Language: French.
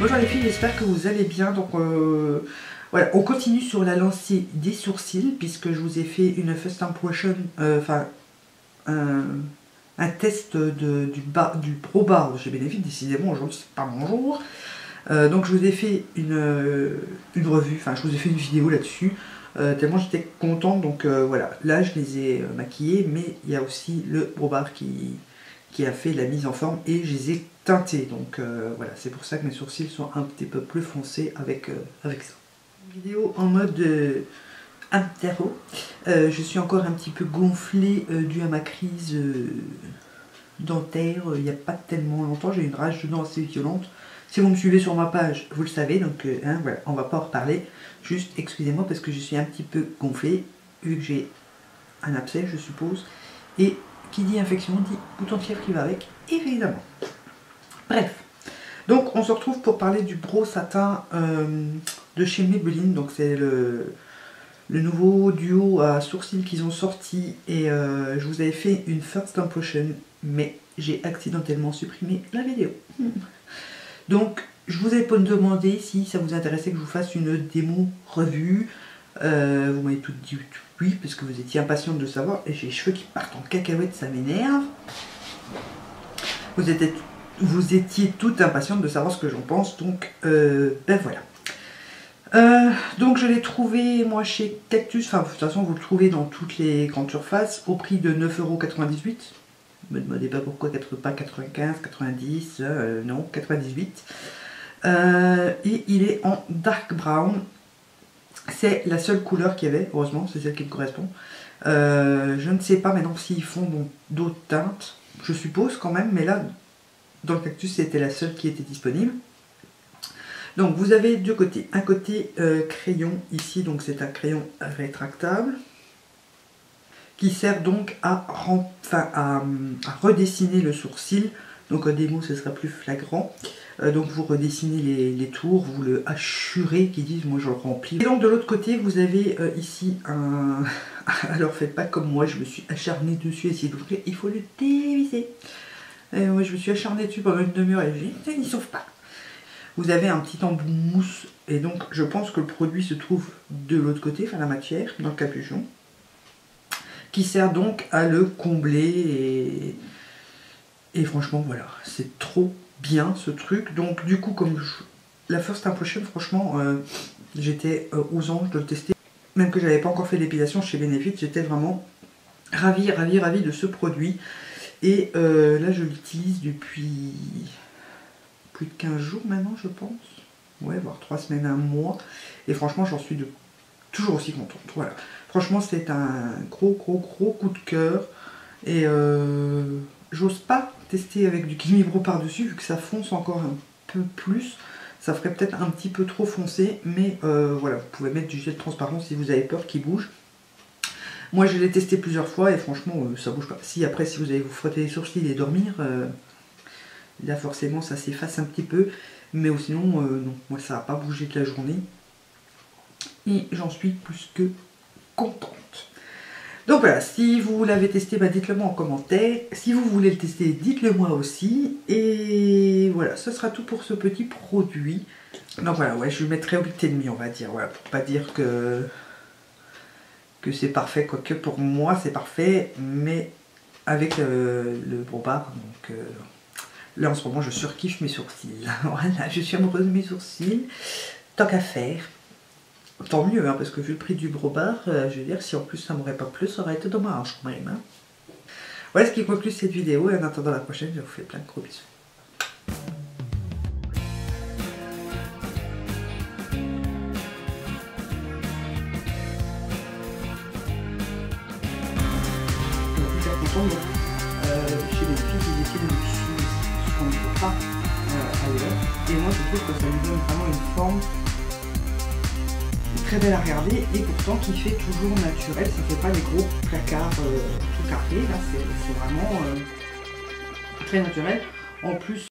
Bonjour les filles, j'espère que vous allez bien. Donc voilà, on continue sur la lancée des sourcils puisque je vous ai fait une first impression, un test du Pro Bar de chez Benefit. Décidément aujourd'hui c'est pas mon jour. Donc je vous ai fait une revue, enfin je vous ai fait une vidéo là-dessus. Tellement j'étais contente. Donc voilà, là je les ai maquillés, mais il y a aussi le Pro Bar qui a fait la mise en forme et je les ai teintés. Donc voilà, c'est pour ça que mes sourcils sont un petit peu plus foncés avec ça. Vidéo en mode interro. Je suis encore un petit peu gonflée dû à ma crise dentaire il n'y a pas tellement longtemps. J'ai une rage de dents assez violente. Si vous me suivez sur ma page, vous le savez. Donc voilà, on va pas en reparler. Juste excusez-moi parce que je suis un petit peu gonflée vu que j'ai un abcès, je suppose. Et qui dit infection dit bouton de fièvre qui va avec, évidemment. Bref, donc on se retrouve pour parler du Brow Satin de chez Maybelline. Donc c'est le nouveau duo à sourcils qu'ils ont sorti. Et je vous avais fait une first impression, mais j'ai accidentellement supprimé la vidéo. Donc je vous ai demandé si ça vous intéressait que je vous fasse une démo revue. Vous m'avez tout dit oui, parce que vous étiez impatiente de savoir. Et j'ai les cheveux qui partent en cacahuète, ça m'énerve. Vous étiez toutes impatientes de savoir ce que j'en pense. Donc, ben voilà. Donc je l'ai trouvé, moi, chez Cactus. Enfin, de toute façon, vous le trouvez dans toutes les grandes surfaces, au prix de 9,98 €. Ne me demandez pas pourquoi, pas 95, 90, non, 98. Et il est en dark brown. C'est la seule couleur qu'il y avait, heureusement, c'est celle qui me correspond. Je ne sais pas maintenant s'ils font d'autres teintes, je suppose quand même, mais là, dans le Cactus, c'était la seule qui était disponible. Donc vous avez deux côtés. Un côté crayon ici, donc c'est un crayon rétractable, qui sert donc à redessiner le sourcil. Donc en démo, ce sera plus flagrant. Donc vous redessinez les tours, vous le hachurez, qui disent, moi je le remplis. Et donc de l'autre côté, vous avez ici un... Alors faites pas comme moi, je me suis acharnée dessus, essayez d'ouvrir, il faut le dévisser. Moi je me suis acharnée dessus pendant une demi-heure et j'ai dit, il ne sauve pas. Vous avez un petit embout mousse, et donc je pense que le produit se trouve de l'autre côté, enfin la matière, dans le capuchon, qui sert donc à le combler, et franchement voilà, c'est trop bien ce truc. Donc du coup, comme la first impression, franchement j'étais aux anges de le tester, même que j'avais pas encore fait l'épilation chez Benefit. J'étais vraiment ravie de ce produit. Et là je l'utilise depuis plus de 15 jours maintenant, je pense, ouais, voire 3 semaines, un mois, et franchement j'en suis toujours aussi contente. Voilà, franchement c'est un gros coup de cœur. Et j'ose pas tester avec du Kimi Brow par dessus vu que ça fonce encore un peu plus. Ça ferait peut-être un petit peu trop foncé, mais voilà, vous pouvez mettre du gel transparent si vous avez peur qu'il bouge. Moi je l'ai testé plusieurs fois et franchement ça bouge pas. Si après, si vous allez vous frotter les sourcils et dormir, là forcément ça s'efface un petit peu, mais sinon non, moi ça va pas bouger de la journée et j'en suis plus que contente. Donc voilà, si vous l'avez testé, bah dites-le moi en commentaire. Si vous voulez le tester, dites-le moi aussi. Et voilà, ce sera tout pour ce petit produit. Donc voilà, ouais, je le mettrai au 8,5, on va dire. Voilà, pour pas dire que c'est parfait, quoique pour moi c'est parfait, mais avec le Brow Bar. Donc là en ce moment je surkiffe mes sourcils. Voilà, je suis amoureuse de mes sourcils. Tant qu'à faire. Tant mieux, hein, parce que vu le prix du Brow Bar, je veux dire, si en plus ça m'aurait pas plu, ça aurait été dommage quand même. Hein. Voilà ce qui conclut cette vidéo, et en attendant la prochaine, je vous fais plein de gros bisous. Chez les filles, ils essaient de nous suivre ce qu'on ne peut pas ailleurs. Et moi, je trouve que ça lui donne vraiment une forme très belle à regarder, et pourtant qui fait toujours naturel. Ça fait pas des gros placards tout carrés. Là, c'est vraiment très naturel. En plus,